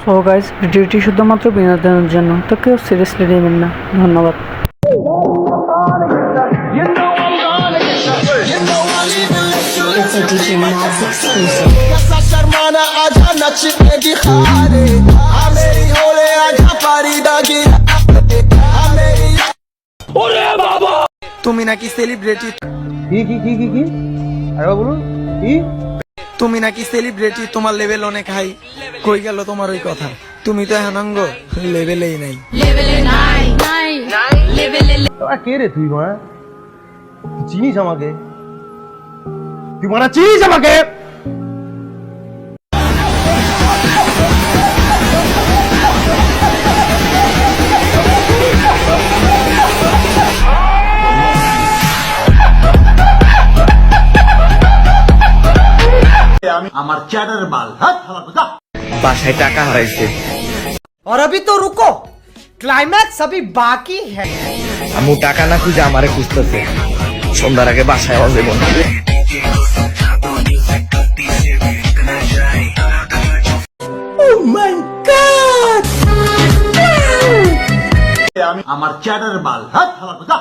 So guys, ভিডিওটি শুধুমাত্র বিনোদনের জন্য, তো কেউ সিরিয়াসলি নেবেন না। ধন্যবাদ। It's a DJ Max exclusive. তুমি নাকি সেলিব্রিটি, কি আরে বলুন কি? তুমি নাকি সেলিব্রিটি, তোমার লেভেল অনেক হাই। কই গেল তোমার ওই কথা? তুমি তো হেনাঙ্গ লেভেলেই নাই। তোরা কে রে তুই মারা? চিনিস আমাকে? তুই মারা চিনিস আমাকে? আমার চ্যাটার বাল হাত হালাকো যা। বাসায় টাকা হারাইছে। और अभी तो रुको, क्लाइमैक्स अभी बाकी है। আম্মু টাকা না খুঁজে আমারে খুঁজতেছে। সন্ধ্যার আগে বাসায় আসবে না। আমার চ্যাটার বাল হাত হালাকো যা।